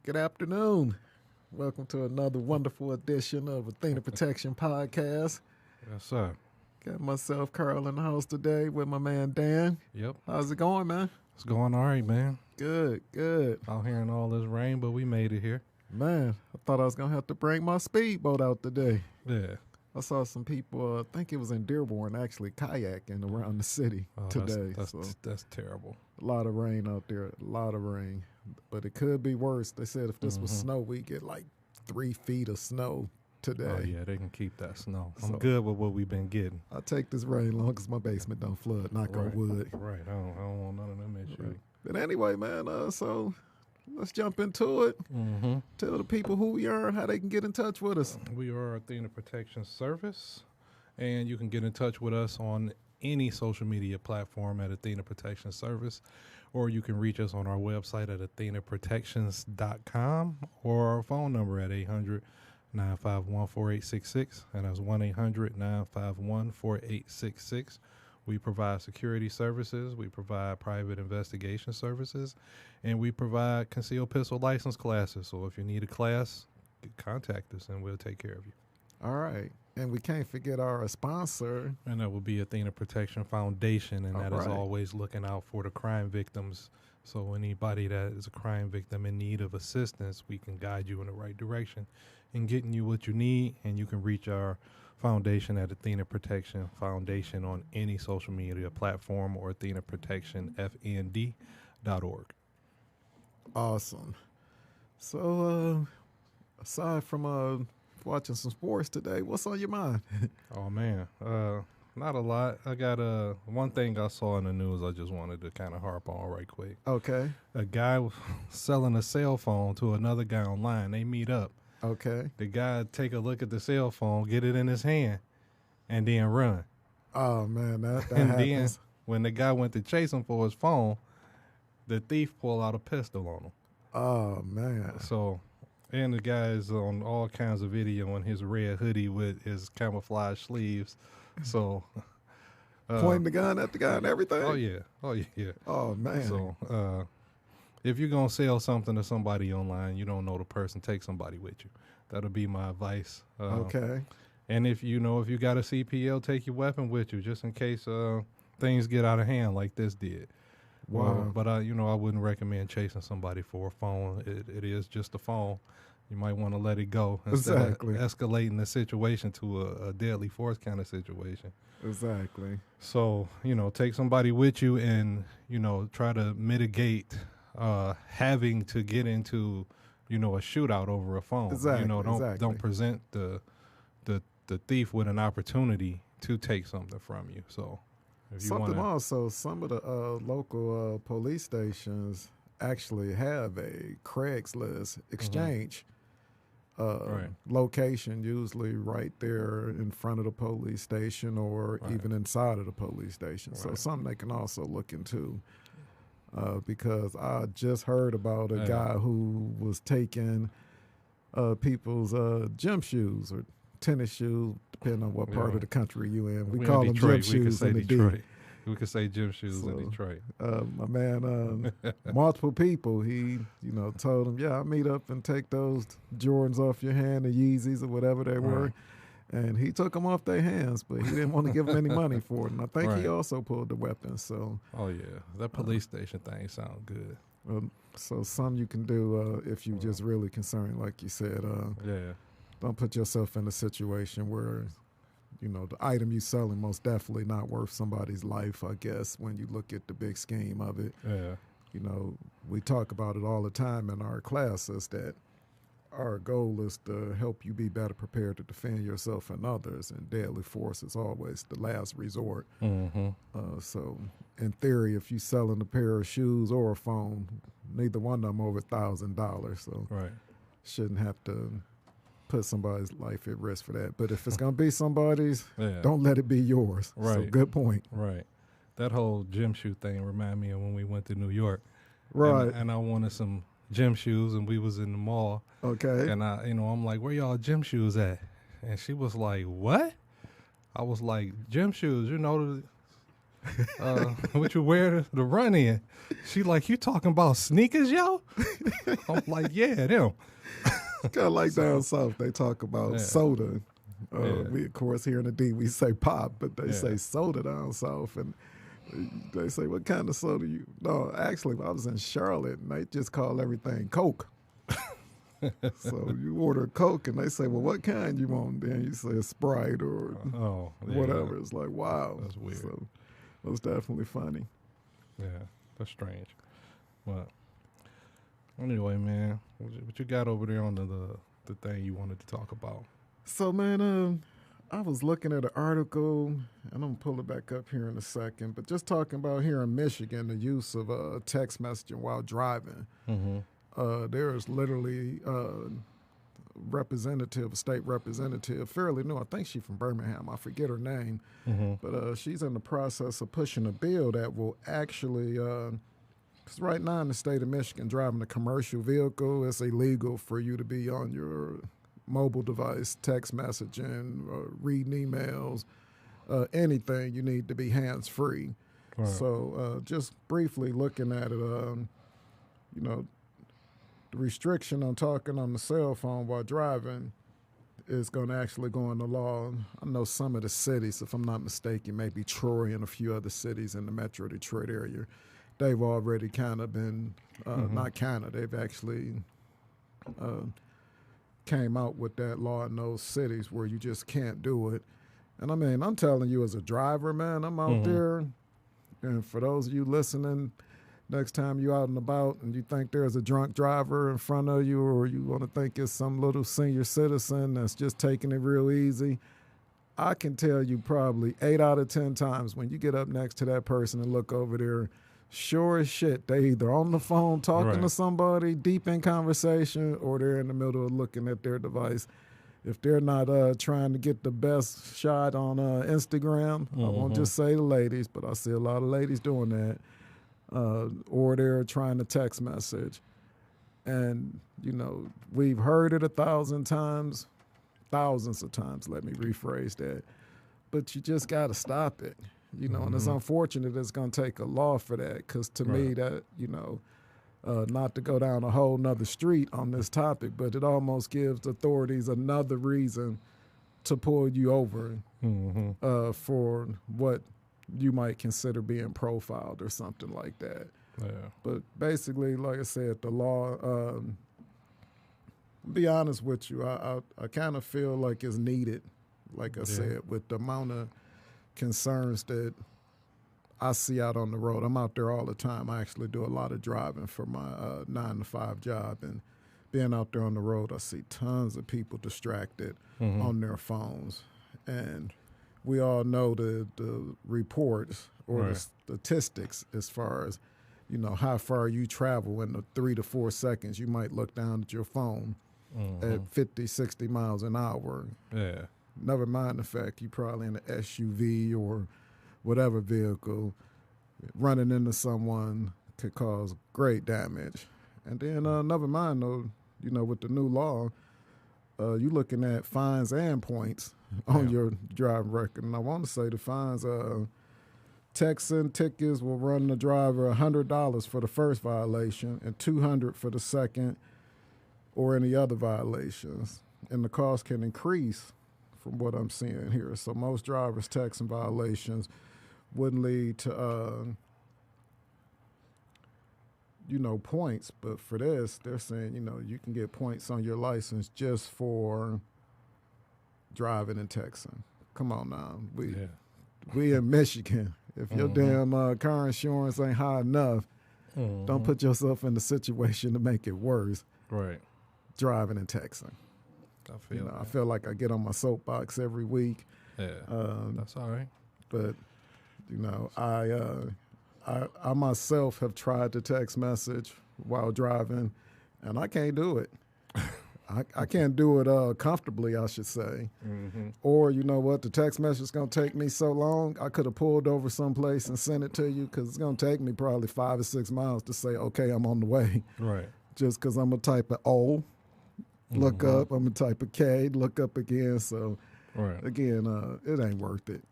Good afternoon. Welcome to another wonderful edition of Athena Protection Podcast. Yes, sir. Got myself, Carl, in the house today with my man, Dan. Yep. How's it going, man? It's going all right, man. Good, good. Out here in all this rain, but we made it here. Man, I thought I was going to have to bring my speedboat out today. Yeah. I saw some people, I think it was in Dearborn, actually kayaking around the city today. That's terrible. A lot of rain out there, a lot of rain. But it could be worse. They said if this was snow, we get like 3 feet of snow today. Oh, yeah, they can keep that snow. I'm So- good with what we've been getting. I take this rain long as my basement don't flood, knock on wood. Right. I don't want none of them issues. Right. But anyway, man, so let's jump into it. Mm-hmm. Tell the people who we are, how they can get in touch with us. We are Athena Protection Service, and you can get in touch with us on any social media platform at Athena Protection Service, or you can reach us on our website at athenaprotections.com or our phone number at 800-951-4866, and that's 1-800-951-4866. We provide security services, we provide private investigation services, and we provide concealed pistol license classes. So if you need a class, contact us and we'll take care of you. All right. And we can't forget our sponsor. And that would be Athena Protection Foundation, and that is All right. always looking out for the crime victims. So anybody that is a crime victim in need of assistance, we can guide you in the right direction in getting you what you need. And you can reach our foundation at Athena Protection Foundation on any social media platform or athenaprotectionfnd.org. Awesome. So, aside from watching some sports today, what's on your mind? Oh, man. Not a lot. I got one thing I saw in the news I just wanted to kind of harp on right quick. Okay. A guy was selling a cell phone to another guy online. They meet up. Okay. The guy take a look at the cell phone, get it in his hand, and then run. Oh, man, that And then happens. when the guy went to chase him for his phone, the thief pulled out a pistol on him. Oh, man. So, and the guy is on all kinds of video in his red hoodie with his camouflage sleeves. So, Pointing the gun at the guy and everything? oh yeah. Oh, man. So, if you're going to sell something to somebody online, you don't know the person, take somebody with you. That'll be my advice. Okay. And if you got a CPL, take your weapon with you just in case things get out of hand like this did. Wow. But I wouldn't recommend chasing somebody for a phone. It is just a phone. You might want to let it go instead Exactly. of escalating the situation to a deadly force kind of situation. Exactly. So, take somebody with you and, try to mitigate having to get into, a shootout over a phone. Exactly, Don't exactly. present the thief with an opportunity to take something from you. So, if you Something want also, some of the local police stations actually have a Craigslist exchange Right. location, usually right there in front of the police station or Right. even inside of the police station. So Right. something they can also look into. Because I just heard about a Yeah. guy who was taking people's gym shoes or tennis shoes, depending on what part Yeah. of the country you in. We in call them Detroit, gym we could shoes say in the D. Detroit. We could say gym shoes So, in Detroit. My man, multiple people, he, told him, yeah, I'll meet up and take those Jordans off your hand, the Yeezys or whatever they were. Right. And he took them off their hands, but he didn't want to give them any money for it. And I think he Right. also pulled the weapon. So, Oh yeah, that police station thing sounds good. so some you can do if you just really concerned, like you said. Yeah, Don't put yourself in a situation where, the item you selling most definitely not worth somebody's life, I guess, when you look at the big scheme of it. yeah, We talk about it all the time in our classes that our goal is to help you be better prepared to defend yourself and others, and deadly force is always the last resort. So, in theory, if you're selling a pair of shoes or a phone, neither one of them over $1,000, so right. shouldn't have to put somebody's life at risk for that. But if it's going to be somebody's, Yeah. don't let it be yours. So, Right. good point. Right. That whole gym shoe thing remind me of when we went to New York. Right. And I wanted some gym shoes, and we was in the mall. Okay. And I'm like, where y'all gym shoes at? And she was like, what? I was like, gym shoes, what you wear to run in? She like, you talking about sneakers, yo? I'm like, yeah, them. Kind of like down south, they talk about Yeah. soda. Yeah. We, of course, here in the D, we say pop, but they Yeah. say soda down south. And they say, what kind of soda you? No, actually, I was in Charlotte, and they just call everything Coke. So you order Coke, and they say, well, what kind you want? Then you say Sprite or Oh, yeah. whatever. It's like, wow. That's weird. So it was definitely funny. Yeah, that's strange. But anyway, man, what you got over there on the thing you wanted to talk about? So, man, I was looking at an article, and I'm going to pull it back up here in a second, but just talking about here in Michigan, the use of text messaging while driving. Mm-hmm. There's literally a state representative, fairly new. I think she's from Birmingham. I forget her name. Mm-hmm. But she's in the process of pushing a bill that will actually, because right now in the state of Michigan, driving a commercial vehicle, it's illegal for you to be on your mobile device, text messaging, reading emails, anything. You need to be hands-free. Right. So just briefly looking at it, the restriction on talking on the cell phone while driving is going to actually go into law. I know some of the cities, if I'm not mistaken, maybe Troy and a few other cities in the Metro Detroit area, they've already kind of been, not kind of, they've actually came out with that law in those cities where you just can't do it. And I mean, I'm telling you as a driver, man, I'm out there, and for those of you listening, next time you out and about and you think there's a drunk driver in front of you, or you want to think it's some little senior citizen that's just taking it real easy, I can tell you probably 8 out of 10 times when you get up next to that person and look over there, sure as shit, they either on the phone talking to somebody, deep in conversation, or they're in the middle of looking at their device. If they're not trying to get the best shot on Instagram, I won't just say the ladies, but I see a lot of ladies doing that. Or they're trying to text message. And, we've heard it 1,000 times, thousands of times, let me rephrase that. But you just got to stop it, and it's unfortunate it's going to take a law for that, because to me that, not to go down a whole nother street on this topic, but it almost gives authorities another reason to pull you over for what you might consider being profiled or something like that. Yeah. But basically, like I said, the law, be honest with you, I kind of feel like it's needed, like I said, with the amount of concerns that I see out on the road. I'm out there all the time. I actually do a lot of driving for my 9-to-5 job, and being out there on the road, I see tons of people distracted on their phones. And we all know the reports or the statistics as far as, how far you travel in the 3 to 4 seconds. You might look down at your phone at 50, 60 miles an hour. Yeah. Never mind the fact you probably in an SUV or whatever vehicle, running into someone could cause great damage. And then never mind though, with the new law, you're looking at fines and points on your driving record. And I want to say the fines, Texan tickets will run the driver $100 for the first violation and $200 for the second or any other violations. And the cost can increase from what I'm seeing here. So most drivers' Texan violations wouldn't lead to, points. But for this, they're saying, you can get points on your license just for driving in Texan. Come on now. We in Michigan. If your damn car insurance ain't high enough, don't put yourself in the situation to make it worse. Right. Driving in Texan. I feel like I get on my soapbox every week. Yeah, that's all right. But, I myself have tried to text message while driving, and I can't do it. I can't do it comfortably, I should say. Or, you know what, the text message is going to take me so long, I could have pulled over someplace and sent it to you, because it's going to take me probably 5 or 6 miles to say, okay, I'm on the way. Right. Just because I'm a type of O, look up, I'm a type of K, look up again. So, again, it ain't worth it.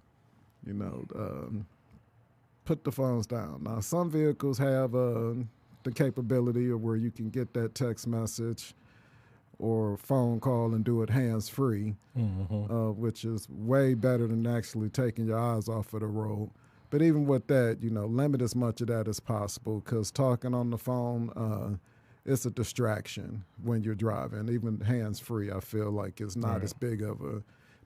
put the phones down. Now, some vehicles have the capability of where you can get that text message or phone call and do it hands-free, which is way better than actually taking your eyes off of the road. But even with that, limit as much of that as possible, because talking on the phone, it's a distraction when you're driving. Even hands-free, I feel like it's not as big of a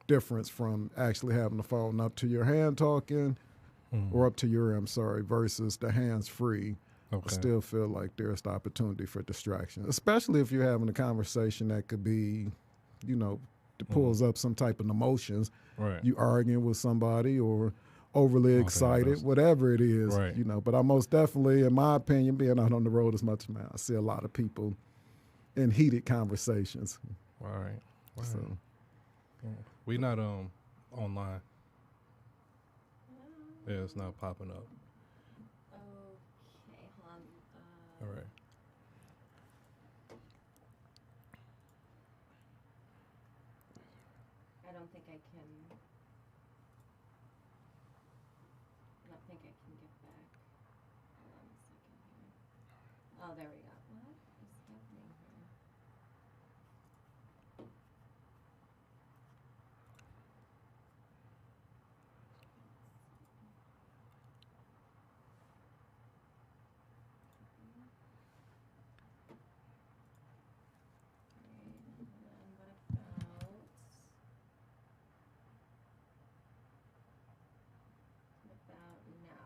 difference from actually having the phone up to your hand talking or up to your, versus the hands-free. I still feel like there's the opportunity for distraction, especially if you're having a conversation that could be, that pulls up some type of emotions. Right. You arguing with somebody or overly excited, whatever it is, But I most definitely, in my opinion, being out on the road as much, man, I see a lot of people in heated conversations. Right. So we not online. Yeah, it's not popping up. Okay, hold on. All right. I don't think I can. I don't think I can get back. Hold on a second here. Oh, there we go. What is happening here?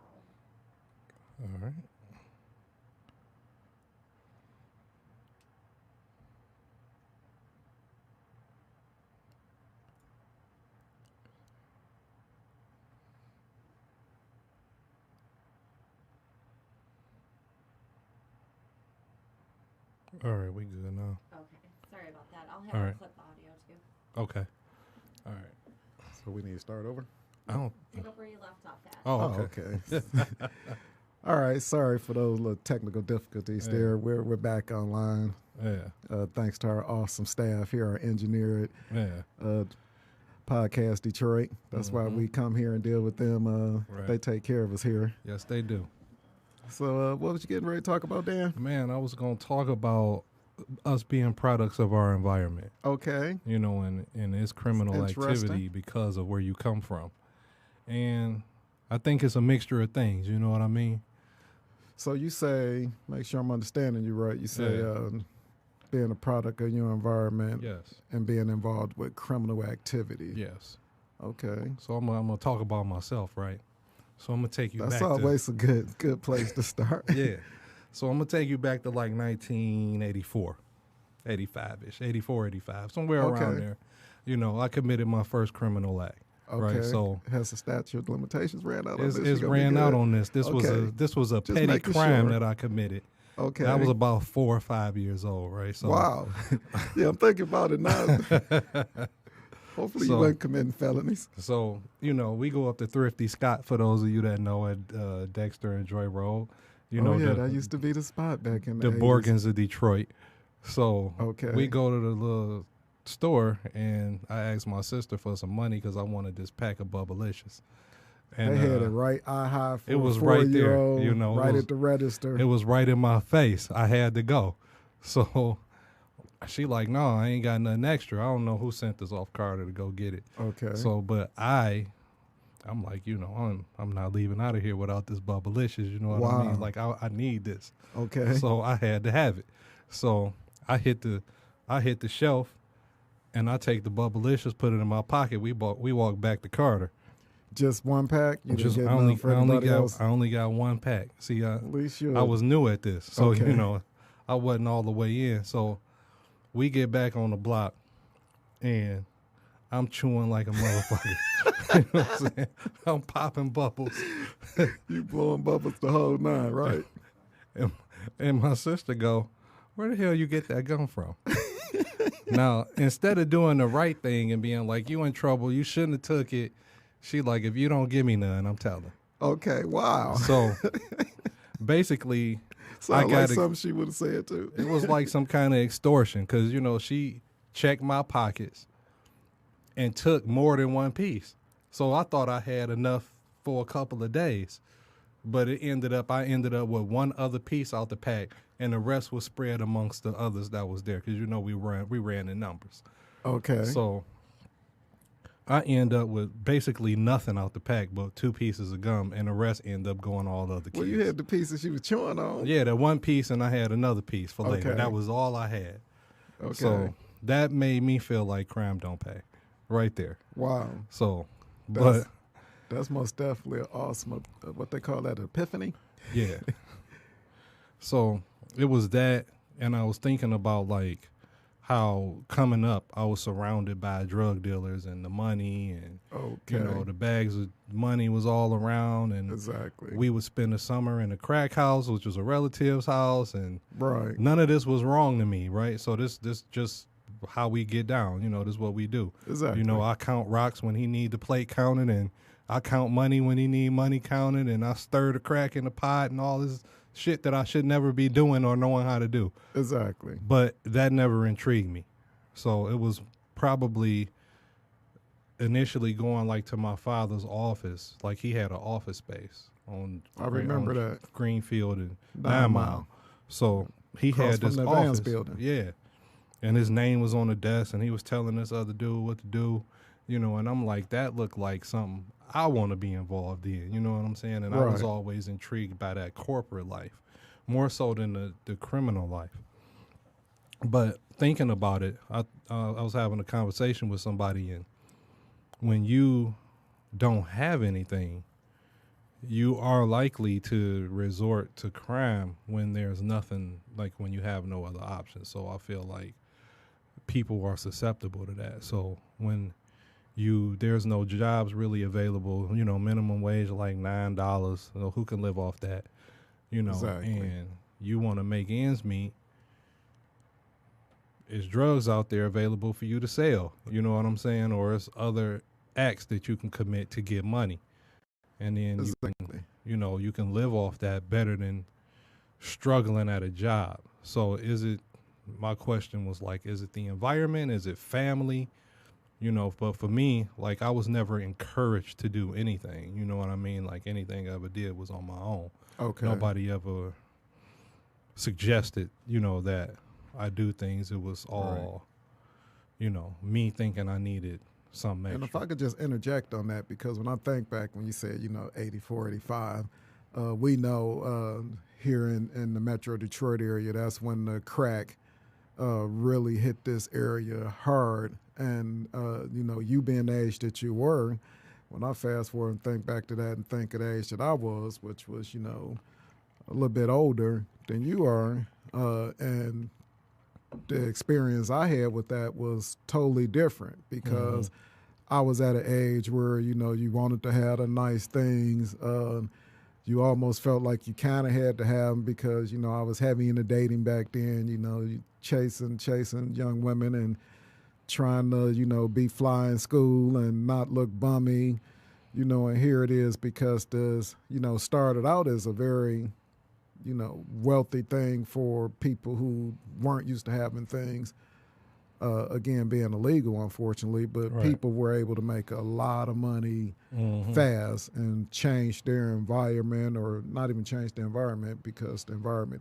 What about now? All right. All right, we good now. Okay, sorry about that. I'll have All a right. clip audio too. Okay. All right. So we need to start over? I don't. Pick up where you left off at. Oh, okay. Okay. All right. Sorry for those little technical difficulties there. We're back online. Yeah. Thanks to our awesome staff here, our engineer Yeah. at Podcast Detroit. That's why we come here and deal with them. They take care of us here. Yes, they do. So what was you getting ready to talk about, Dan? Man, I was going to talk about us being products of our environment. Okay. And it's criminal Interesting. activity because of where you come from. And I think it's a mixture of things, you know what I mean? So you say, make sure I'm understanding you right, you say being a product of your environment Yes. and being involved with criminal activity. Yes. Okay. So I'm going to talk about myself, right? So I'm going to take you That's back always a good place to start. Yeah. So I'm going to take you back to like 1984, 85-ish, 84, 85, somewhere around there. I committed my first criminal act. Okay. Right, so has the statute of limitations ran out on this? It's ran out on this. This Okay. was a Just petty making crime sure. that I committed. Okay. I was about 4 or 5 years old, right? So Wow. Yeah, I'm thinking about it now. Hopefully you So- weren't committing felonies. So, we go up to Thrifty Scott, for those of you that know, at Dexter and Joy Road. That used to be the spot back in the the 80s. Borgans of Detroit. So Okay. we go to the little store, and I asked my sister for some money because I wanted this pack of Bubblicious. And They had it right eye high for it was a right there, 4-year-old, it right was- at the register. it was right in my face. I had to go. So she like, no, I ain't got nothing extra. I don't know who sent this off Carter to go get it. Okay. So, but I'm like, I'm not leaving out of here without this Bubblicious. You know what I mean? Wow. Like, I need this. Okay. So I had to have it. So I hit the shelf, and I take the Bubblicious, put it in my pocket. We walked back to Carter. Just one pack? You Just didn't I get only none for anybody else? I only got one pack. See, At least you. I was new at this, so Okay. I wasn't all the way in. So we get back on the block, and I'm chewing like a motherfucker. You know what I'm saying? I'm popping bubbles, You blowing bubbles the whole nine, right? and my sister go, "Where the hell you get that gum from?" Now, instead of doing the right thing and being like, "You in trouble, you shouldn't have took it," she like, "If you don't give me none, I'm telling." Okay, wow. So basically, Sound I like gotta- something she would have said too. it was like some kind of extortion because she checked my pockets and took more than one piece. So I thought I had enough for a couple of days. but I ended up with one other piece out the pack, and the rest was spread amongst the others that was there, because we ran in numbers. Okay. So I end up with basically nothing out the pack but 2 pieces of gum, and the rest end up going all the other kids. Well, you had the pieces she was chewing on. Yeah, that one piece, and I had another piece for later. Okay. That was all I had. Okay. So that made me feel like crime don't pay, right there. Wow. So, That's, but that's most definitely an awesome, what they call that, epiphany. yeah. So it was that, and I was thinking about like how coming up I was surrounded by drug dealers and the money, and Okay. the bags of money was all around, and Exactly. we would spend the summer in a crack house, which was a relative's house, and Right. none of this was wrong to me, right? So this just how we get down, this is what we do. Exactly. I count rocks when he need the plate counted, and I count money when he need money counted, and I stir the crack in the pot and all this shit that I should never be doing or knowing how to do. Exactly. But that never intrigued me. So it was probably initially going like to my father's office. Like he had an office space on I remember that. Greenfield and 9 9 Mile. Mile. So he Across had from this the office. Vans building. Yeah. And his name was on the desk, and he was telling this other dude what to do, and I'm like, that looked like something I want to be involved in, you know what I'm saying? And I was Right. always intrigued by that corporate life, more so than the criminal life. But thinking about it, I was having a conversation with somebody, and when you don't have anything, you are likely to resort to crime when there's nothing, like when you have no other options. So I feel like people are susceptible to that. So when there's no jobs really available, minimum wage like $9, who can live off that, Exactly. and you want to make ends meet, is drugs out there available for you to sell, you know what I'm saying? Or it's other acts that you can commit to get money. And then Exactly. you can live off that better than struggling at a job. So my question was like, is it the environment? Is it family? But for me, like I was never encouraged to do anything. You know what I mean? Like anything I ever did was on my own. Okay. Nobody ever suggested, that I do things. It was all, me thinking I needed something extra. And if I could just interject on that, because when I think back when you said, 84, 85, we know here in the Metro Detroit area, that's when the crack really hit this area hard. And, you being the age that you were, when I fast forward and think back to that and think of the age that I was, which was, a little bit older than you are, and the experience I had with that was totally different, because I was at an age where, you wanted to have the nice things. You almost felt like you kind of had to have them because, I was heavy into dating back then, you chasing young women and trying to, be fly in school and not look bummy, and here it is, because this, started out as a very, wealthy thing for people who weren't used to having things, again, being illegal, unfortunately, but Right. people were able to make a lot of money fast and change their environment, or not even change the environment, because the environment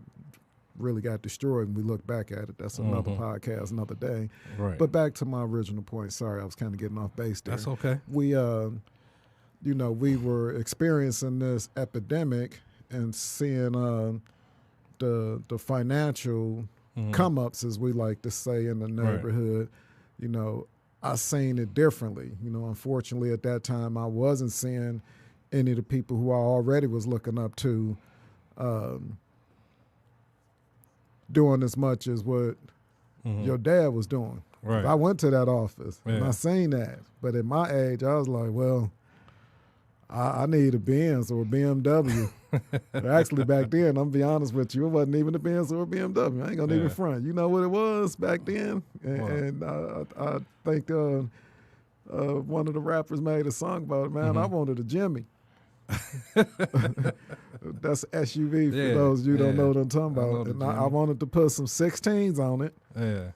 really got destroyed and we look back at it. That's another podcast, another day. Right. But back to my original point. Sorry, I was kind of getting off base there. That's okay. We, we were experiencing this epidemic and seeing the financial come-ups, as we like to say in the neighborhood. I seen it differently. Unfortunately, at that time, I wasn't seeing any of the people who I already was looking up to doing as much as what your dad was doing. Right. I went to that office and Yeah. I seen that. But at my age, I was like, well, I need a Benz or a BMW. Actually, back then, I'm be honest with you, it wasn't even a Benz or a BMW. I ain't gonna even front. You know what it was back then? And I think one of the rappers made a song about it, man. I wanted a Jimmy. That's SUV for those of you who don't know what I'm talking about. And I wanted to put some 16s on it. Yeah.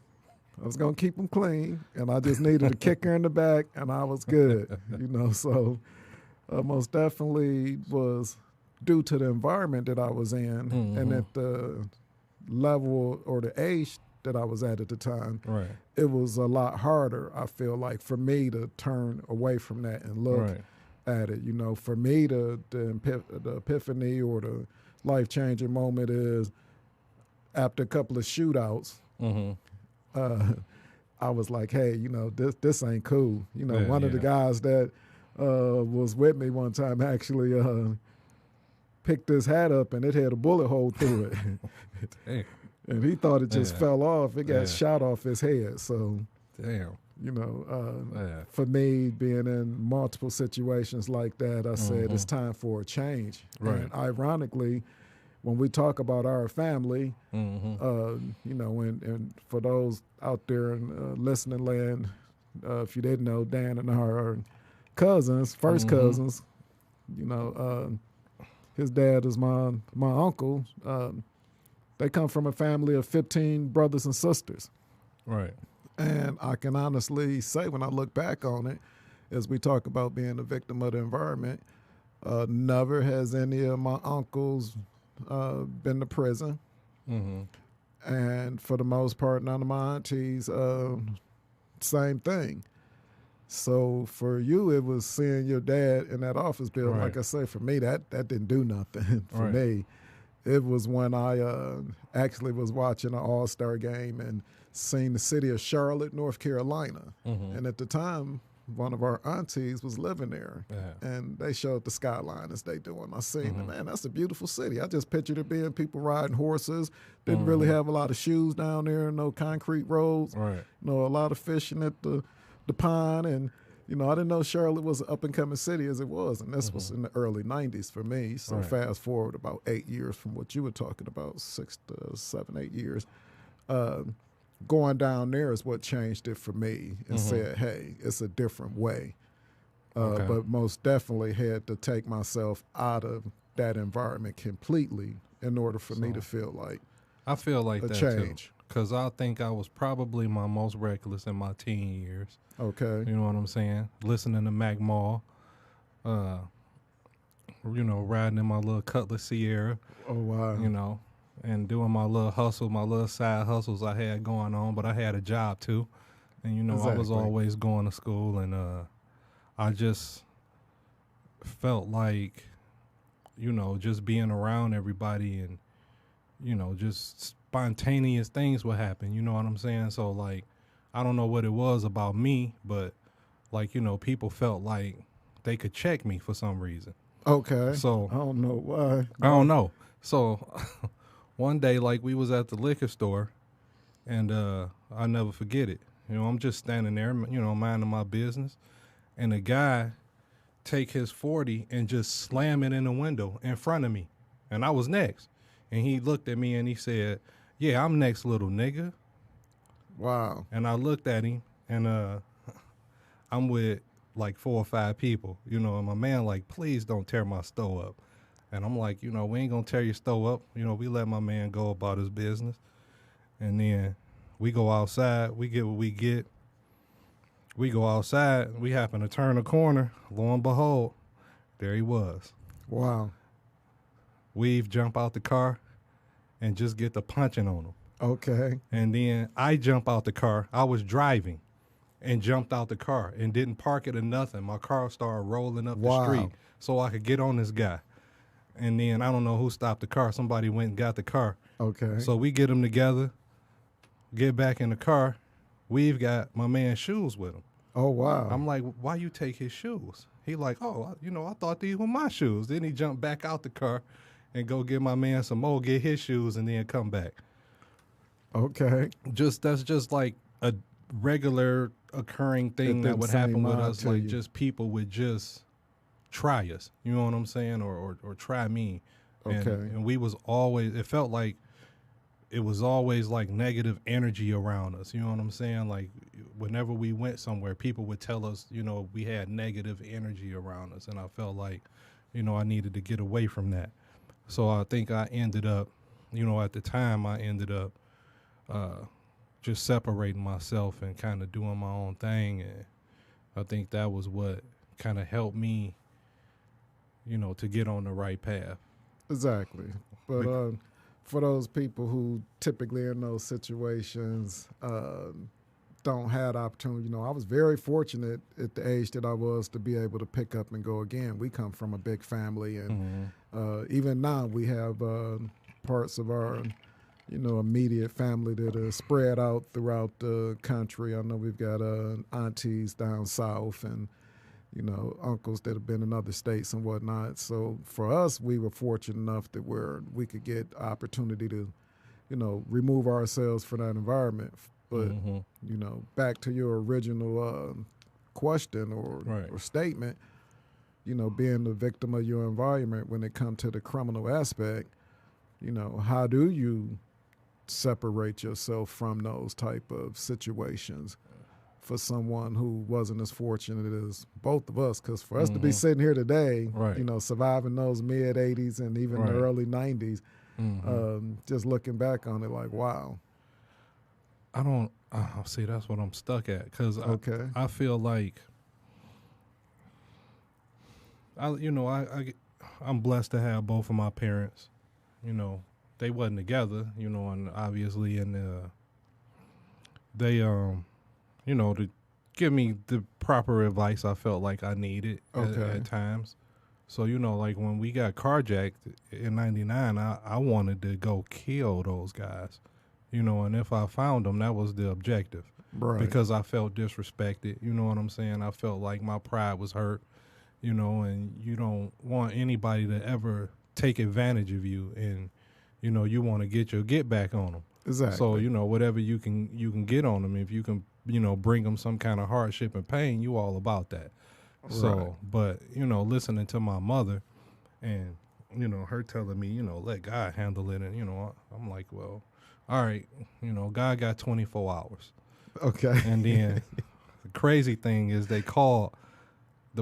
I was going to keep them clean, and I just needed a kicker in the back, and I was good. So most definitely was due to the environment that I was in and at the level or the age that I was at the time, Right. it was a lot harder, I feel like, for me to turn away from that and look Right. at it. You know, for me, the epiphany or the life-changing moment is after a couple of shootouts, I was like, hey, you know, this ain't cool. You know, Yeah, one of the guys that was with me one time actually picked his hat up and it had a bullet hole through it. Damn. And he thought it just fell off. It got Yeah. shot off his head. So, Damn. you know, Yeah. for me, being in multiple situations like that, I said it's time for a change. Right. And ironically, when we talk about our family, you know, and for those out there in listening land, if you didn't know, Dan and I are cousins, first cousins. You know, his dad is my uncle. They come from a family of 15 brothers and sisters. Right. And I can honestly say when I look back on it, as we talk about being a victim of the environment, never has any of my uncles been to prison. And for the most part, none of my aunties, same thing. So for you, it was seeing your dad in that office building. Right. Like I say, for me, that didn't do nothing. For Right. me, it was when I actually was watching an All-Star game and seen the city of Charlotte, North Carolina. And at the time, one of our aunties was living there. Yeah. And they showed the skyline as they doing. I seen it, man, that's a beautiful city. I just pictured it being people riding horses. Didn't really have a lot of shoes down there, no concrete roads. Right. You know, a lot of fishing at the pond. And, you know, I didn't know Charlotte was an up-and-coming city as it was. And this was in the early 90s for me. So Right. fast forward about 8 years from what you were talking about, 6 to 7, 8 years. Going down there is what changed it for me and said, hey, it's a different way. Okay. But most definitely had to take myself out of that environment completely in order for me to feel like I feel like a that change. too. Because I think I was probably my most reckless in my teen years. Okay. You know what I'm saying? Listening to Mac Mall. You know, riding in my little Cutlass Sierra. Oh, wow. You know, and doing my little hustle, my little side hustles I had going on, but I had a job too. And, you know, I was Exactly. always going to school, and I just felt like, you know, just being around everybody and, you know, just spontaneous things would happen. You know what I'm saying? So, like, I don't know what it was about me, but, like, you know, people felt like they could check me for some reason. Okay. So I don't know why. I don't know. So one day, like, we was at the liquor store, and I'll never forget it. You know, I'm just standing there, you know, minding my business, and a guy take his 40 and just slam it in the window in front of me, and I was next. And he looked at me and he said, "Yeah, I'm next, little nigga." Wow. And I looked at him, and I'm with like 4 or 5 people, you know, and my man like, "Please don't tear my stove up." And I'm like, you know, we ain't gonna tear your stove up. You know, we let my man go about his business. And then we go outside, we get what we get. We go outside, we happen to turn a corner. Lo and behold, there he was. Wow. Weave, jump out the car, and just get the punching on him. Okay. And then I jump out the car. I was driving and jumped out the car and didn't park it or nothing. My car started rolling up Wow. the street so I could get on this guy. And then I don't know who stopped the car. Somebody went and got the car. Okay. So we get them together, get back in the car. We've got my man's shoes with him. Oh, wow. I'm like, "Why you take his shoes?" He like, "Oh, you know, I thought these were my shoes." Then he jumped back out the car and go get my man some more, get his shoes, and then come back. Okay. That's just like a regular occurring thing It that didn't would happen seem with odd us. to Like, you. just people would just try us. You know what I'm saying? Or try me. And, Okay. and we was always, it felt like it was always like negative energy around us. You know what I'm saying? Like, whenever we went somewhere, people would tell us, you know, we had negative energy around us. And I felt like, you know, I needed to get away from that. So I think I ended up, you know, at the time I ended up just separating myself and kind of doing my own thing. And I think that was what kind of helped me, you know, to get on the right path. Exactly. But Bec- for those people who typically in those situations don't have the opportunity, I was very fortunate at the age that I was to be able to pick up and go again. We come from a big family, and even now we have parts of our immediate family that are spread out throughout the country. I know we've got aunties down south and uncles that have been in other states and whatnot. So for us, we were fortunate enough that we could get opportunity to, remove ourselves from that environment. But back to your original question or statement, being the victim of your environment when it comes to the criminal aspect, how do you separate yourself from those type of situations? For someone who wasn't as fortunate as both of us, because for us to be sitting here today, surviving those mid 80s and even the early 90s, just looking back on it like, wow. I don't see. That's what I'm stuck at, because I feel like I'm blessed to have both of my parents. They wasn't together. And obviously, and they to give me the proper advice I felt like I needed at times. So, like when we got carjacked in 99, I wanted to go kill those guys, and if I found them, that was the objective. Right. Because I felt disrespected, you know what I'm saying? I felt like my pride was hurt, and you don't want anybody to ever take advantage of you, and, you want to get your get back on them. Exactly. So, whatever you can get on them, if you can, bring them some kind of hardship and pain, you all about that. Right. So, but, listening to my mother and, her telling me, let God handle it. And, I'm like, well, all right, God got 24 hours. Okay. And then the crazy thing is the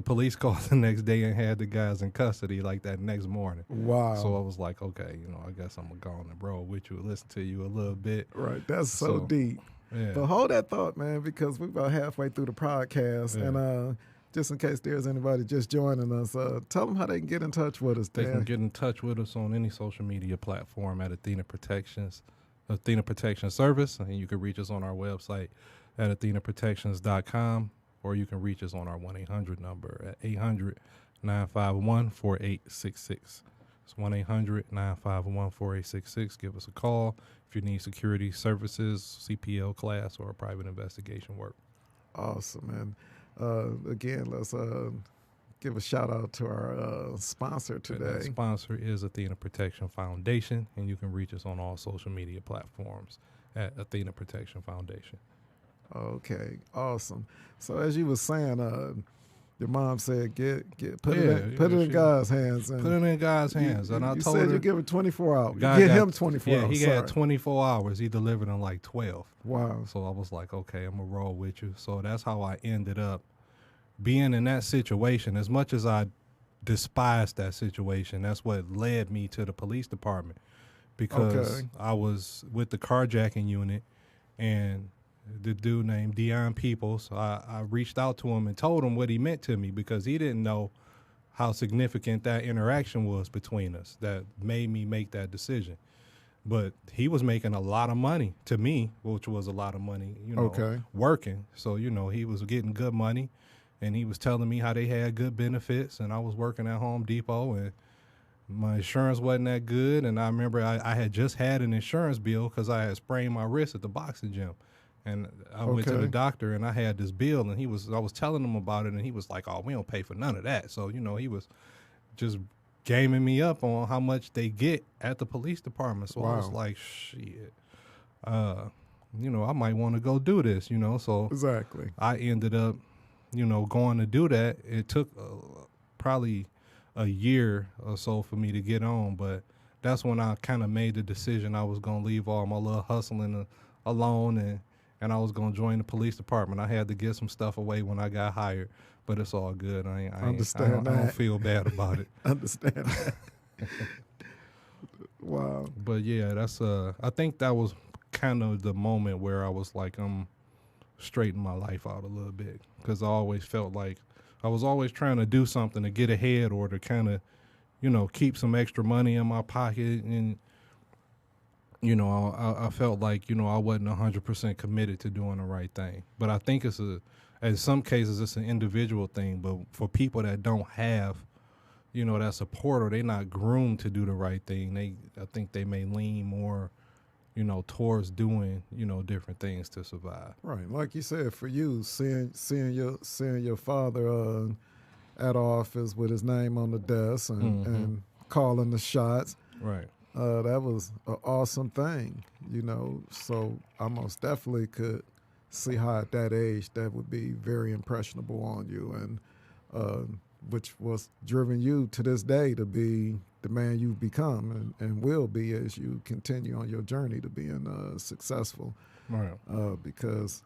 police called the next day and had the guys in custody like that next morning. Wow. So I was like, okay, I guess I'm going to go on and bro with you, listen to you a little bit. Right. That's so deep. Yeah. But hold that thought, man, because we're about halfway through the podcast. Yeah. And just in case there's anybody just joining us, tell them how they can get in touch with us. They can get in touch with us on any social media platform at Athena Protection Service. And you can reach us on our website at athenaprotections.com. Or you can reach us on our 1-800 number at 800-951-4866. It's 1-800-951-4866. Give us a call if you need security services, CPL class, or private investigation work. Awesome, man. Again, let's give a shout out to our sponsor today. That sponsor is Athena Protection Foundation, and you can reach us on all social media platforms at Athena Protection Foundation. Okay, awesome. So as you were saying, your mom said put it in God's hands. And put it in God's hands. And I told her, you give it 24 hours. Give him 24 hours. Yeah, he had 24 hours. He delivered in like 12. Wow. So I was like, okay, I'm going to roll with you. So that's how I ended up being in that situation. As much as I despised that situation, that's what led me to the police department, because I was with the carjacking unit, and the dude named Dion Peoples, I reached out to him and told him what he meant to me, because he didn't know how significant that interaction was between us that made me make that decision. But he was making a lot of money to me, which was a lot of money, working. So, he was getting good money, and he was telling me how they had good benefits, and I was working at Home Depot, and my insurance wasn't that good. And I remember I had just had an insurance bill because I had sprained my wrist at the boxing gym. And I went to the doctor, and I had this bill, and I was telling him about it, and he was like, oh, we don't pay for none of that. So, he was just gaming me up on how much they get at the police department. So I was like, shit, I might want to go do this, So exactly. I ended up, going to do that. It took probably a year or so for me to get on, but that's when I kind of made the decision I was going to leave all my little hustling alone, and I was going to join the police department. I had to get some stuff away when I got hired, but it's all good. I don't feel bad about it. Understand that. Wow. But yeah, that's I think that was kind of the moment where I was like, I'm straightening my life out a little bit, because I always felt like I was always trying to do something to get ahead, or to kind of, keep some extra money in my pocket. And, I felt like, I wasn't 100% committed to doing the right thing. But I think in some cases, it's an individual thing. But for people that don't have, that support, or they're not groomed to do the right thing, I think they may lean more, towards doing, different things to survive. Right, like you said, for you, seeing your father at office with his name on the desk and calling the shots. Right. That was an awesome thing, So I most definitely could see how at that age that would be very impressionable on you, and which was driven you to this day to be the man you've become and will be as you continue on your journey to being successful. Right. Because,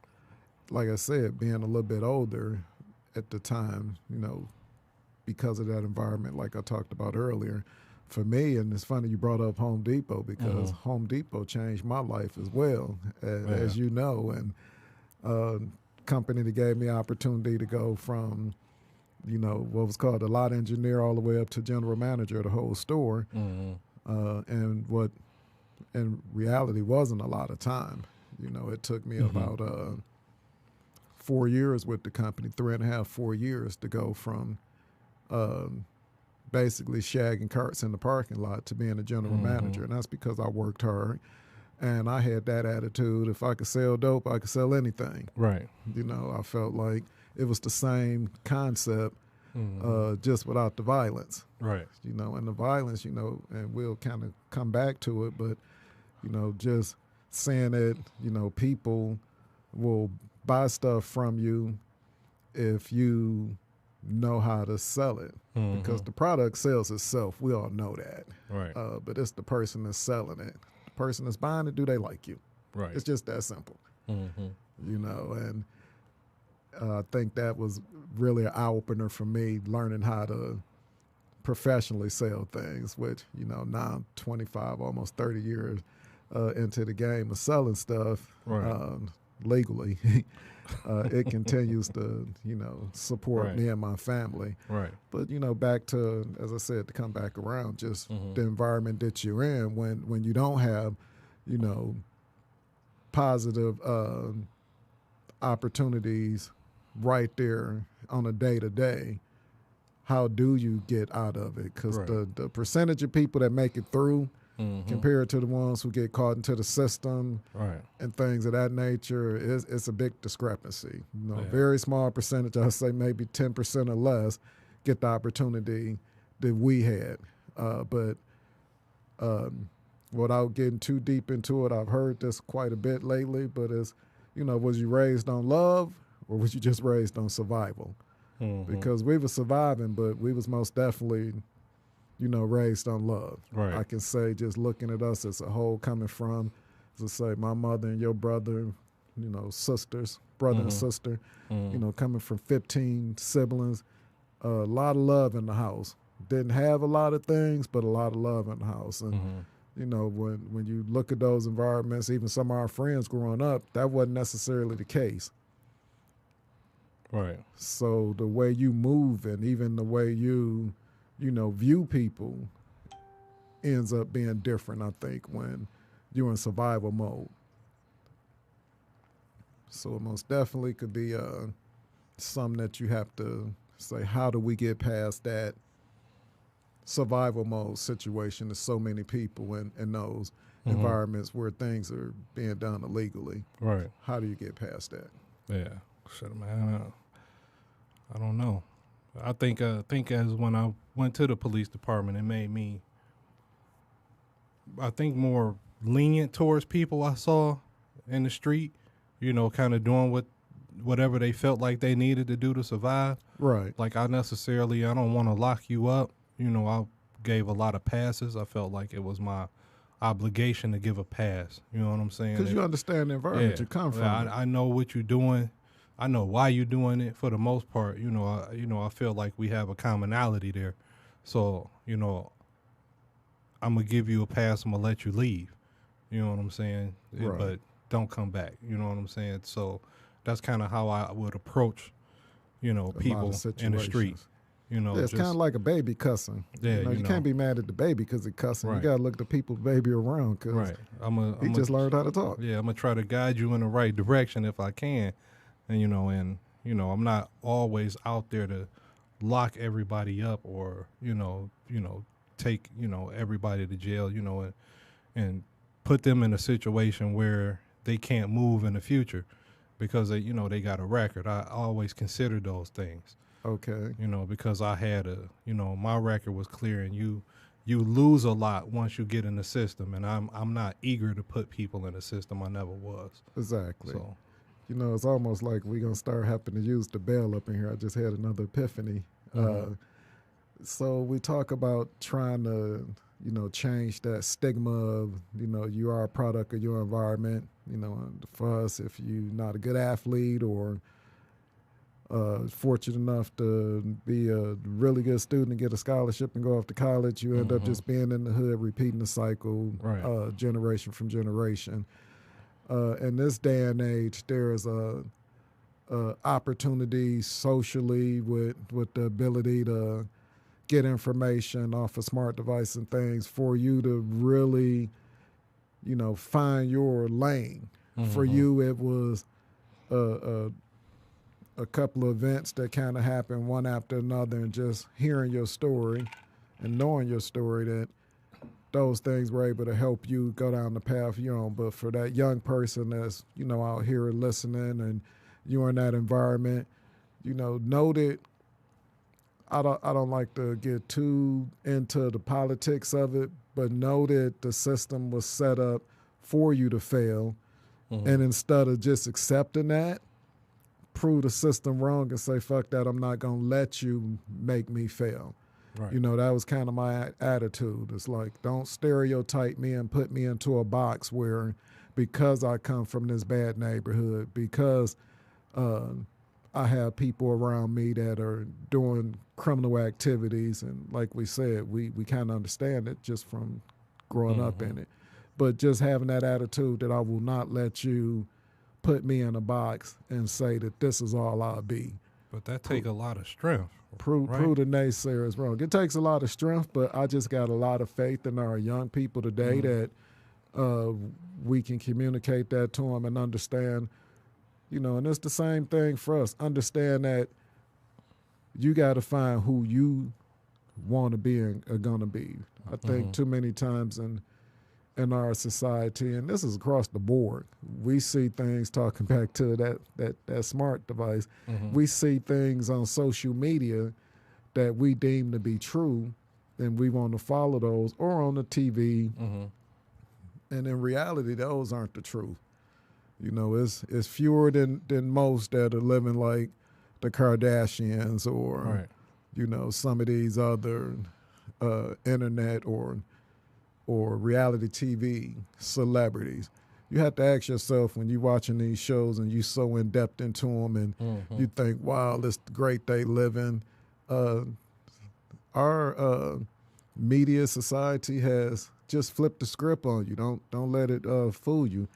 like I said, being a little bit older at the time, because of that environment, like I talked about earlier, for me, and it's funny you brought up Home Depot, because Home Depot changed my life as well, as you know, and company that gave me opportunity to go from, what was called a lot engineer all the way up to general manager of the whole store, and what in reality wasn't a lot of time. It took me about 4 years with the company, 3.5, 4 years to go from basically shagging carts in the parking lot to being a general manager. And that's because I worked hard and I had that attitude. If I could sell dope, I could sell anything. Right. I felt like it was the same concept, just without the violence. Right. And the violence, and we'll kind of come back to it, but, just saying that, people will buy stuff from you if you know how to sell it, because the product sells itself. We all know that. Right. But it's the person that's selling it. The person that's buying it, do they like you? Right. It's just that simple. And I think that was really an eye-opener for me, learning how to professionally sell things, which, now I'm 25, almost 30 years into the game of selling stuff legally. It continues to, support me and my family. Right. But, back to, as I said, to come back around, just the environment that you're in when you don't have, positive opportunities right there on a day-to-day, how do you get out of it? Because the percentage of people that make it through compared to the ones who get caught into the system and things of that nature, it's a big discrepancy. Very small percentage, I'd say maybe 10% or less, get the opportunity that we had. But without getting too deep into it, I've heard this quite a bit lately, but it's, was you raised on love or was you just raised on survival? Because we were surviving, but we was most definitely raised on love. Right. I can say, just looking at us as a whole, coming from, as I say, my mother and your brother, sisters, brother and sister, coming from 15 siblings, a lot of love in the house. Didn't have a lot of things, but a lot of love in the house. And, when you look at those environments, even some of our friends growing up, that wasn't necessarily the case. Right. So the way you move and even the way you view people ends up being different, I think, when you're in survival mode. So it most definitely could be something that you have to say, how do we get past that survival mode situation to so many people in those environments where things are being done illegally? Right. How do you get past that? Yeah. Shit, man. I don't know. I think as when I went to the police department, it made me, I think, more lenient towards people I saw in the street, kind of doing whatever they felt like they needed to do to survive. Right. Like I don't want to lock you up. I gave a lot of passes. I felt like it was my obligation to give a pass. You know what I'm saying? Because you understand the environment you come from. I know what you're doing. I know why you're doing it. For the most part, I feel like we have a commonality there. So, I'm gonna give you a pass. I'm gonna let you leave. You know what I'm saying? Right. But don't come back. You know what I'm saying? So that's kind of how I would approach, people in the street. You know, Yeah, it's kind of just like a baby cussing. yeah, You know, you you know, can't be mad at the baby because it cussing. You right, got to look the people's baby around because right. he just learned how to talk. Yeah, I'm gonna try to guide you in the right direction if I can, and I'm not always out there to lock everybody up or take everybody to jail, and put them in a situation where they can't move in the future because they got a record. I always consider those things, Okay, because I had my record was clear, and you lose a lot once you get in the system, and I'm not eager to put people in the system. I never was. exactly. So It's almost like we're going to start having to use the bell up in here. I just had another epiphany. So we talk about trying to, change that stigma of, you are a product of your environment. And for us, if you're not a good athlete or fortunate enough to be a really good student and get a scholarship and go off to college, you end up just being in the hood, repeating the cycle, right. generation from generation. In this day and age, there is a opportunity socially with the ability to get information off a smart device and things for you to really, find your lane. For you, it was a couple of events that kind of happened one after another, and just hearing your story and knowing your story, that those things were able to help you go down the path you're on. But for that young person that's, out here listening and you're in that environment, know that I don't like to get too into the politics of it, but know that the system was set up for you to fail. And instead of just accepting that, prove the system wrong and say, fuck that, I'm not going to let you make me fail. Right. That was kind of my attitude. It's like, don't stereotype me and put me into a box where, because I come from this bad neighborhood, because I have people around me that are doing criminal activities. And like we said, we kind of understand it just from growing up in it. But just having that attitude that I will not let you put me in a box and say that this is all I'll be. But that take a lot of strength. Prove the naysayers wrong. It takes a lot of strength, but I just got a lot of faith in our young people today that we can communicate that to them and understand, and it's the same thing for us. Understand that you got to find who you want to be and are going to be. I think too many times in our society, and this is across the board, we see things, talking back to that smart device, we see things on social media that we deem to be true, and we want to follow those, or on the TV, and in reality, those aren't the truth. It's fewer than most that are living like the Kardashians or, some of these other internet or reality TV celebrities. You have to ask yourself, when you're watching these shows and you're so in depth into them, and you think, wow, this great day living. Our media society has just flipped the script on you. Don't let it fool you.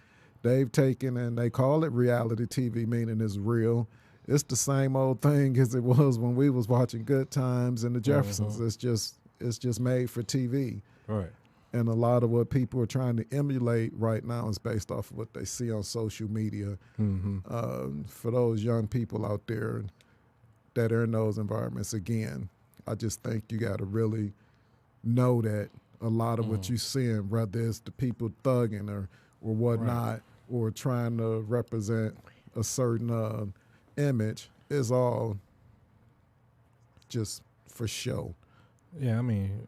They've taken, and they call it reality TV, meaning it's real. It's the same old thing as it was when we was watching Good Times and the Jeffersons. It's just made for TV. Right. And a lot of what people are trying to emulate right now is based off of what they see on social media. For those young people out there that are in those environments, again, I just think you got to really know that a lot of what you're seeing, whether it's the people thugging or whatnot, or trying to represent a certain image, is all just for show. Yeah, I mean,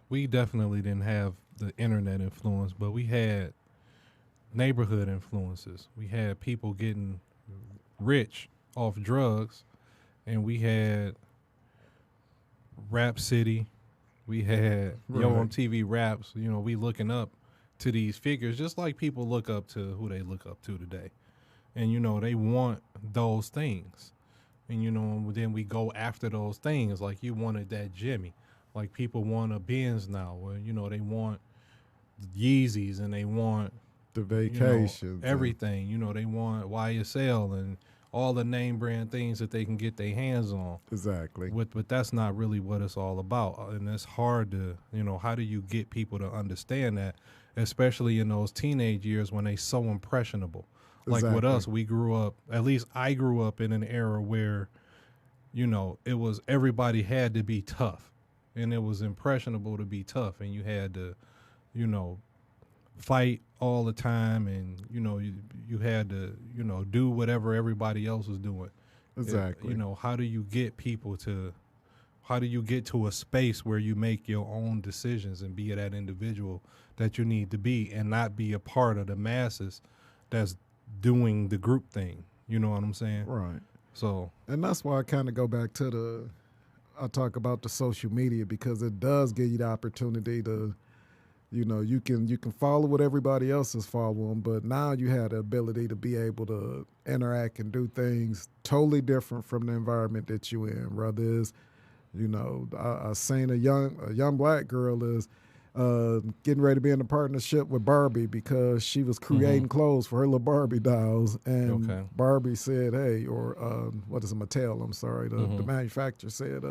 we definitely didn't have the internet influence, but we had neighborhood influences. We had people getting rich off drugs, and we had Rap City. We had Yo on TV Raps. We looking up to these figures, just like people look up to who they look up to today. And, they want those things. And, then we go after those things. Like, you wanted that Jimmy. Like, people want a Benz now, where, they want Yeezys, and they want the vacations, everything. They want YSL and all the name brand things that they can get their hands on. Exactly. But that's not really what it's all about. And it's hard to, how do you get people to understand that, especially in those teenage years when they so impressionable. Like with us, we grew up, at least I grew up in an era where, it was everybody had to be tough. And it was impressionable to be tough. And you had to, fight all the time. And, you had to, do whatever everybody else was doing. Exactly. How do you get people how do you get to a space where you make your own decisions and be that individual that you need to be and not be a part of the masses that's doing the group thing? You know what I'm saying? Right. So, and that's why I kind of go back to I talk about the social media, because it does give you the opportunity to, you can follow what everybody else is following, but now you have the ability to be able to interact and do things totally different from the environment that you in. Whether it's, I seen a young black girl is getting ready to be in a partnership with Barbie because she was creating clothes for her little Barbie dolls, and Barbie said, "Hey," or what is it, Mattel? I'm sorry, the manufacturer said,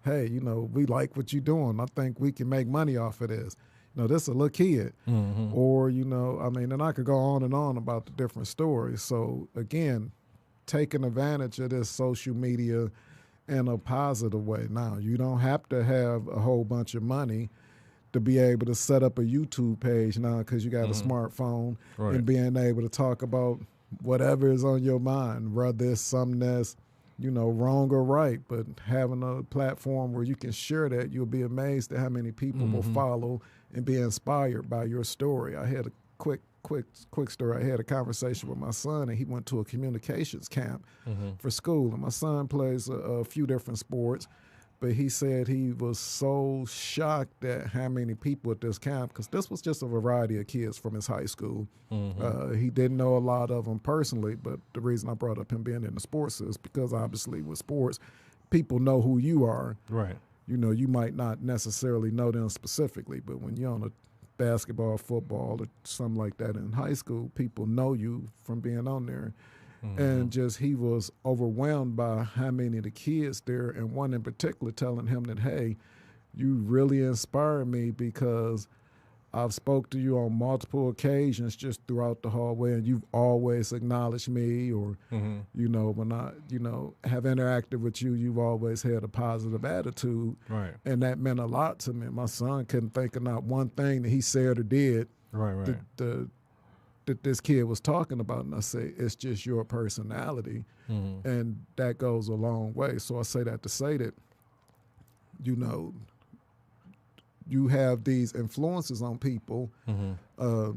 "Hey, we like what you're doing. I think we can make money off of this." This is a little kid, or and I could go on and on about the different stories. So again, taking advantage of this social media in a positive way. Now, you don't have to have a whole bunch of money to be able to set up a YouTube page now, because you got a smartphone, and being able to talk about whatever is on your mind, whether it's something that's, wrong or right, but having a platform where you can share that, you'll be amazed at how many people will follow and be inspired by your story. I had a quick story. I had a conversation with my son, and he went to a communications camp for school, and my son plays a few different sports. But he said he was so shocked at how many people at this camp, because this was just a variety of kids from his high school. He didn't know a lot of them personally, but the reason I brought up him being in the sports is because obviously with sports, people know who you are. Right. You might not necessarily know them specifically, but when you're on a basketball, football, or something like that in high school, people know you from being on there. And just he was overwhelmed by how many of the kids there, and one in particular telling him that, "Hey, you really inspire me because I've spoke to you on multiple occasions just throughout the hallway, and you've always acknowledged me, or, when I, have interacted with you, you've always had a positive attitude." Right. And that meant a lot to me. My son couldn't think of not one thing that he said or did that this kid was talking about. And I say, it's just your personality. And that goes a long way. So I say that to say that, you have these influences on people. All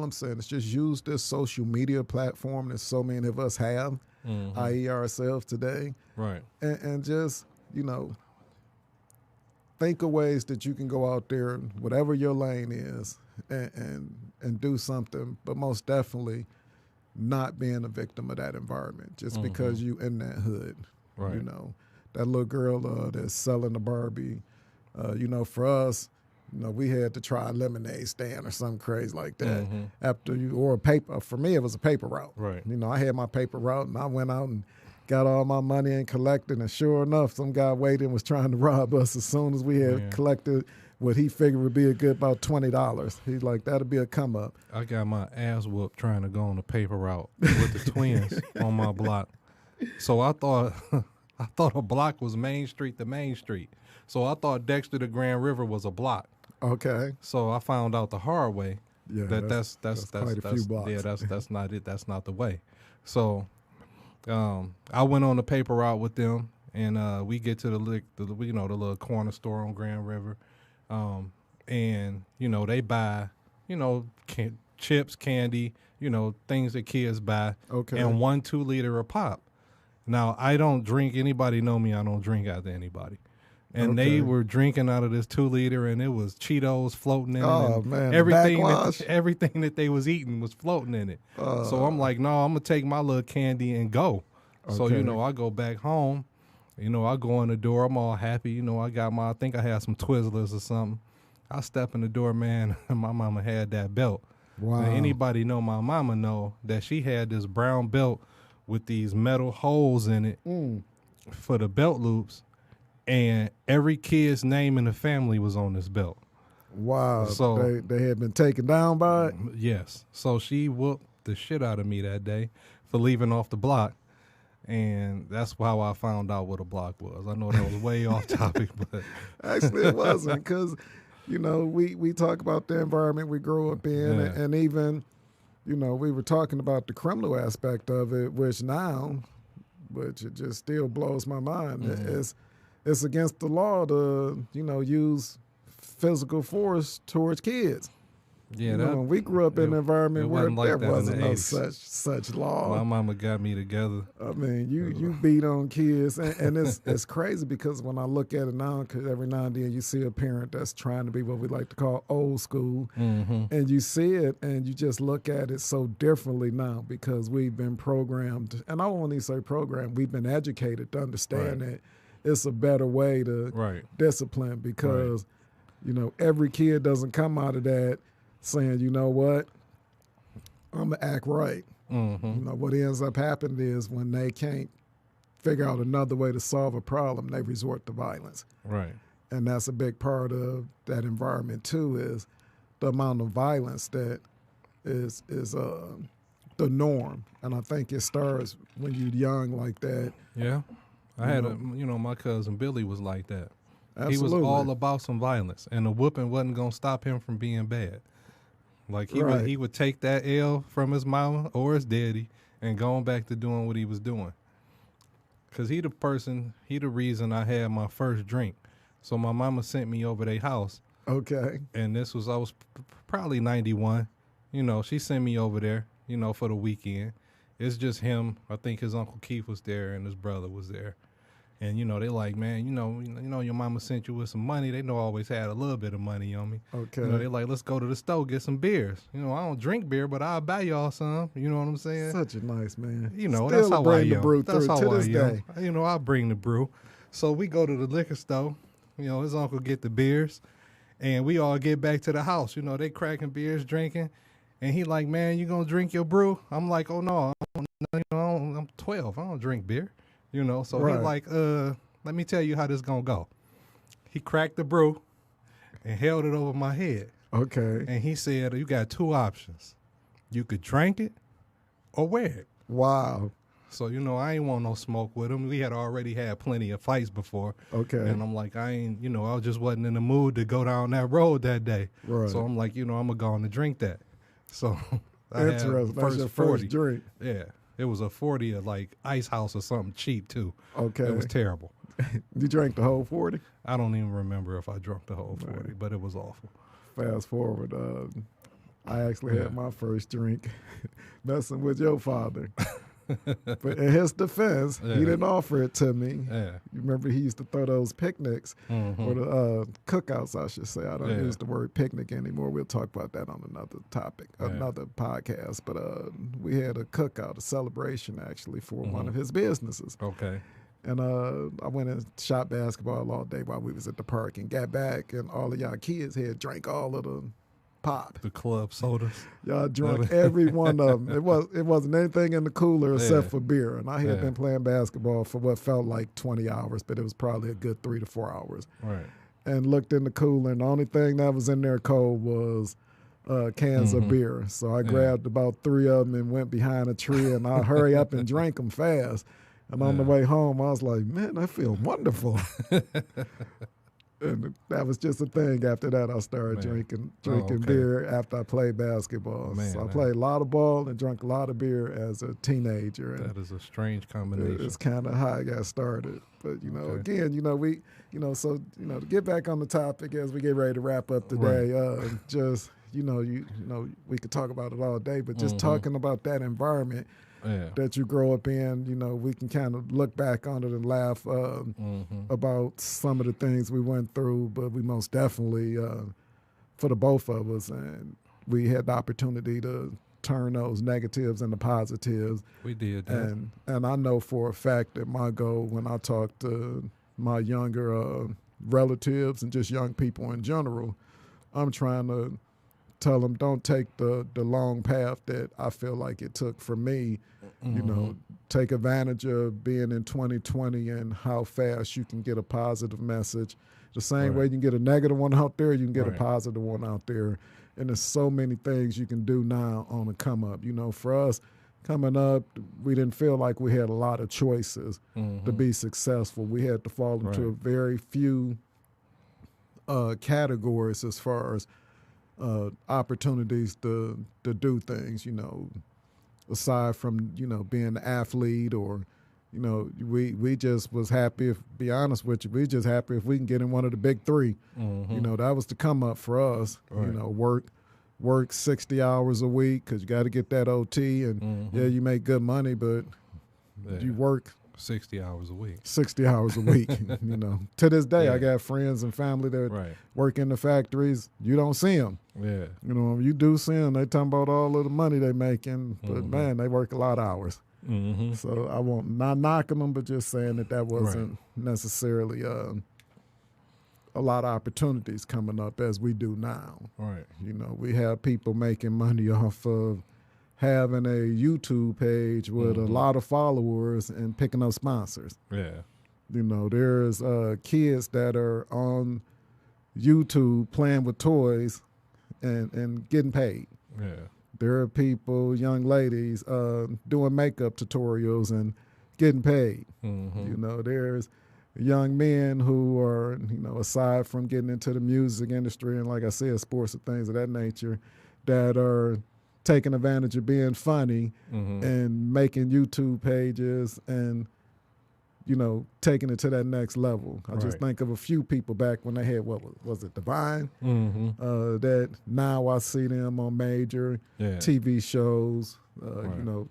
I'm saying is just use this social media platform that so many of us have, i.e. ourselves today. Right. And just, think of ways that you can go out there, whatever your lane is, and do something, but most definitely not being a victim of that environment just because you in that hood. Right. That little girl that's selling the Barbie, for us, we had to try a lemonade stand or something crazy like that. Or a paper. For me, it was a paper route. Right. I had my paper route, and I went out and got all my money and collected, and sure enough, some guy waiting was trying to rob us as soon as we had collected what he figured would be a good about $20. He's like, that'll be a come up. I got my ass whooped trying to go on the paper route with the twins on my block. So I thought a block was Main Street to Main Street. So I thought Dexter to Grand River was a block. Okay. So I found out the hard way. Yeah, that's quite a few blocks. Yeah, that's not it. That's not the way. So I went on the paper route with them, and we get to the little corner store on Grand River, and they buy chips, candy, things that kids buy, and 1-2 liter of pop. Now I don't drink. Anybody know me? I don't drink after anybody. And they were drinking out of this 2 liter, and it was Cheetos floating in it. Oh, man. Everything that they was eating was floating in it. So I'm like, no, I'm going to take my little candy and go. So, I go back home. I go in the door. I'm all happy. I think I had some Twizzlers or something. I step in the door, man, and my mama had that belt. Wow. Now, anybody know my mama know that she had this brown belt with these metal holes in it Mm. for the belt loops, and every kid's name in the family was on this belt. Wow. So They had been taken down by it. yes, so she whooped the shit out of me that day for leaving off the block. And that's how I found out what a block was. I know that was way off topic, but Actually, it wasn't because, we talk about the environment we grew up in, Yeah. and even, we were talking about the criminal aspect of it, which it just still blows my mind. It's against the law to, use physical force towards kids. yeah, We grew up in an environment it where wasn't like there that in wasn't the no 80s. such law. my mama got me together. I mean, you beat on kids, and it's crazy because when I look at it now, because every now and then you see a parent that's trying to be what we like to call old school, and you see it, and you just look at it so differently now because we've been programmed, and I won't even say programmed, we've been educated to understand that it's a better way to discipline because, every kid doesn't come out of that saying, you know what, I'm going to act right. What ends up happening is when they can't figure out another way to solve a problem, they resort to violence. Right. And that's a big part of that environment too, is the amount of violence that is the norm. And I think it starts when you're young like that. Yeah. I had my cousin Billy was like that. Absolutely. He was all about some violence, and the whooping wasn't going to stop him from being bad. Like he would take that L from his mama or his daddy and going back to doing what he was doing. Cause he the reason I had my first drink. So my mama sent me over their house. Okay. And I was probably 91. She sent me over there, for the weekend. It's just him. I think his Uncle Keith was there and his brother was there. And, they like, man, your mama sent you with some money. They know I always had a little bit of money on me. Okay. They like, let's go to the store, get some beers. I don't drink beer, but I'll buy y'all some. You know what I'm saying? Such a nice man. That's how I am. The brew That's through how to I this day. am. I bring the brew. So we go to the liquor store. His uncle get the beers. And we all get back to the house. They cracking beers, drinking. And he like, man, you gonna drink your brew? I'm like, oh, no, I'm 12. I don't drink beer. So he like, let me tell you how this gonna go. He cracked the brew and held it over my head. Okay. And he said, you got two options. You could drink it or wear it. Wow. So, I ain't want no smoke with him. We had already had plenty of fights before. Okay. And I'm like, I just wasn't in the mood to go down that road that day. Right. So I'm like, I'm going to go on and drink that. So I had Interesting. That's your first drink. Yeah. It was a 40 at like Ice House or something cheap too. Okay. It was terrible. You drank the whole 40? I don't even remember if I drank the whole 40, but it was awful. Fast forward, I actually had my first drink messing with your father. But in his defense, he didn't offer it to me. Yeah. You remember he used to throw those picnics or the cookouts, I should say. I don't use the word picnic anymore. We'll talk about that on another topic, another podcast. But we had a cookout, a celebration actually for one of his businesses. Okay. And I went and shot basketball all day while we was at the park and got back, and all of y'all kids had drank all of the pop. The club sodas. Y'all drank every one of them. It wasn't anything in the cooler except for beer. And I had been playing basketball for what felt like 20 hours, but it was probably a good 3 to 4 hours. Right. And looked in the cooler, and the only thing that was in there cold was cans of beer. So I grabbed about 3 of them and went behind a tree, and I hurry up and drank them fast. And on the way home, I was like, man, I feel wonderful. And that was just a thing. After that, I started drinking beer after I played basketball. Man, so I played a lot of ball and drank a lot of beer as a teenager. That is a strange combination. It's kind of how I got started. But, again, to get back on the topic as we get ready to wrap up today, we could talk about it all day, but just talking about that environment that you grow up in, we can kind of look back on it and laugh about some of the things we went through, but we most definitely, for the both of us, and we had the opportunity to turn those negatives into positives. We did that. And I know for a fact that my goal when I talk to my younger relatives and just young people in general, I'm trying to tell them don't take the long path that I feel like it took for me. You know, take advantage of being in 2020 and how fast you can get a positive message. The same way you can get a negative one out there, you can get a positive one out there. And there's so many things you can do now on the come up. You know, for us coming up, we didn't feel like we had a lot of choices to be successful. We had to fall into a very few categories as far as opportunities to do things, you know, aside from, you know, being an athlete or, you know, we just was happy, if be honest with you, we just happy if we can get in one of the big three. You know, that was to come up for us, you know, work 60 hours a week because you got to get that OT and yeah, you make good money, but you work 60 hours a week. 60 hours a week, you know. To this day, I got friends and family that work in the factories. You don't see them. Yeah. You know, you do see them. They talking about all of the money they making, but man, they work a lot of hours. So I won't, not knocking them, but just saying that wasn't necessarily a lot of opportunities coming up as we do now. Right. You know, we have people making money off of having a YouTube page with a lot of followers and picking up sponsors. Yeah. You know, there's kids that are on YouTube playing with toys and getting paid. Yeah. There are people, young ladies, doing makeup tutorials and getting paid. You know, there's young men who are, you know, aside from getting into the music industry and, like I said, sports and things of that nature, that are taking advantage of being funny and making YouTube pages and, you know, taking it to that next level. I just think of a few people back when they had, what was it, Divine? That now I see them on major TV shows. You know,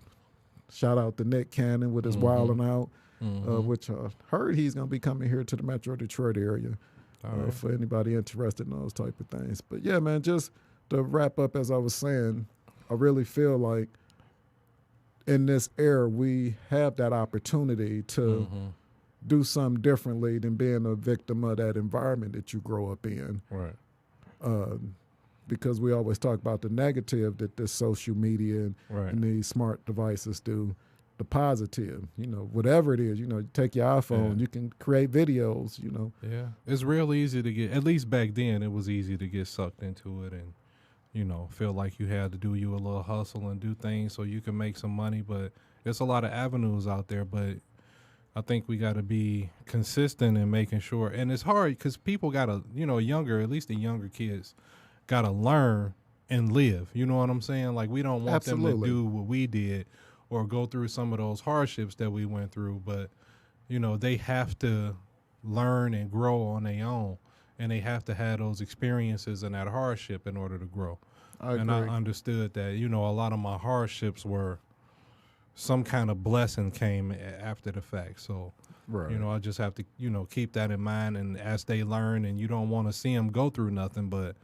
shout out to Nick Cannon with his Wildin' Out, which I heard he's going to be coming here to the Metro Detroit area for anybody interested in those type of things. But yeah, man, just to wrap up, as I was saying, I really feel like in this era, we have that opportunity to do something differently than being a victim of that environment that you grow up in. Right. Because we always talk about the negative that this social media and these smart devices do. The positive, you know, whatever it is, you know, you take your iPhone, you can create videos, you know. Yeah. It's real easy to get, at least back then, it was easy to get sucked into it and, you know, feel like you had to do you a little hustle and do things so you can make some money. But there's a lot of avenues out there. But I think we got to be consistent in making sure. And it's hard because people got to, you know, at least the younger kids, got to learn and live. You know what I'm saying? Like, we don't want them to do what we did or go through some of those hardships that we went through. But, you know, they have to learn and grow on their own. And they have to have those experiences and that hardship in order to grow. I understood that, you know, a lot of my hardships were some kind of blessing came after the fact. So, you know, I just have to, you know, keep that in mind. And as they learn, and you don't want to see them go through nothing, but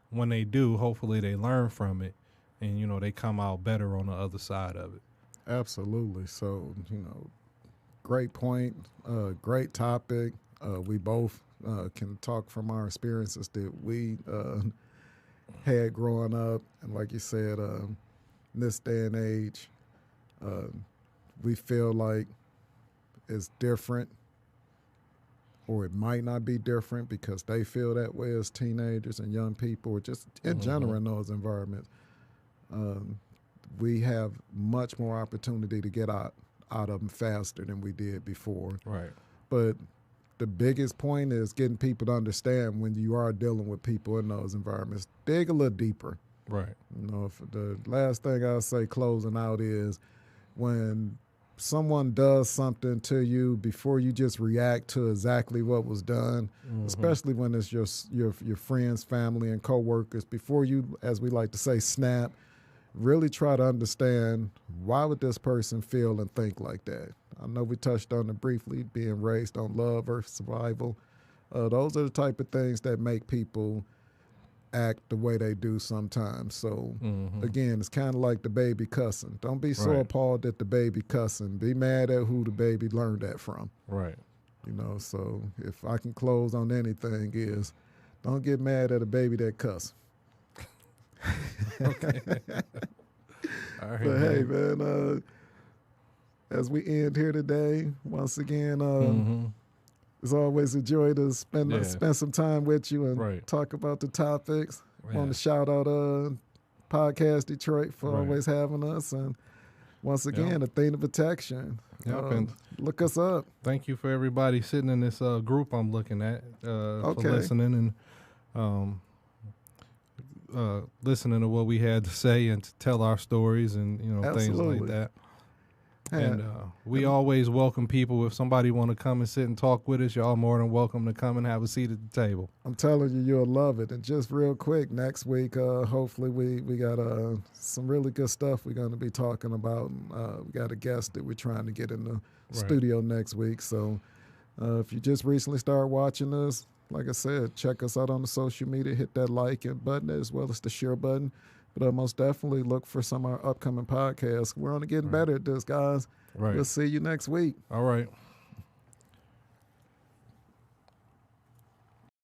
when they do, hopefully they learn from it and, you know, they come out better on the other side of it. Absolutely. So, you know, great point, great topic. We both can talk from our experiences that we had growing up. And like you said, in this day and age, we feel like it's different, or it might not be different because they feel that way as teenagers and young people, or just in general in those environments. We have much more opportunity to get out of them faster than we did before. Right. But the biggest point is getting people to understand when you are dealing with people in those environments, dig a little deeper. Right. You know, the last thing I'll say closing out is when someone does something to you, before you just react to exactly what was done, especially when it's your friends, family, and coworkers, before you, as we like to say, snap, really try to understand, why would this person feel and think like that? I know we touched on it briefly, being raised on love versus survival. Those are the type of things that make people act the way they do sometimes. So, again, it's kind of like the baby cussing. Don't be so appalled at the baby cussing. Be mad at who the baby learned that from. Right. You know, so if I can close on anything is, don't get mad at a baby that cuss. Okay. All right, But hey, man. man, as we end here today, once again, Mm-hmm. it's always a joy to Yeah. spend some time with you and Right. talk about the topics. Yeah. Want to shout out Podcast Detroit for Right. always having us, and once again, Athena Protection. Yep, and Look us up. thank you for everybody sitting in this group I'm looking at for Okay. listening and listening to what we had to say and to tell our stories and things Absolutely. like that. And And we always welcome people. If somebody want to come and sit and talk with us, y'all more than welcome to come and have a seat at the table. I'm telling you, you'll love it. And just real quick, next week, hopefully we got some really good stuff we're going to be talking about. We got a guest that we're trying to get in the studio next week. So if you just recently started watching us, like I said, check us out on the social media. Hit that like button as well as the share button. But most definitely look for some of our upcoming podcasts. We're only getting better at this, guys. Right. We'll see you next week. All right.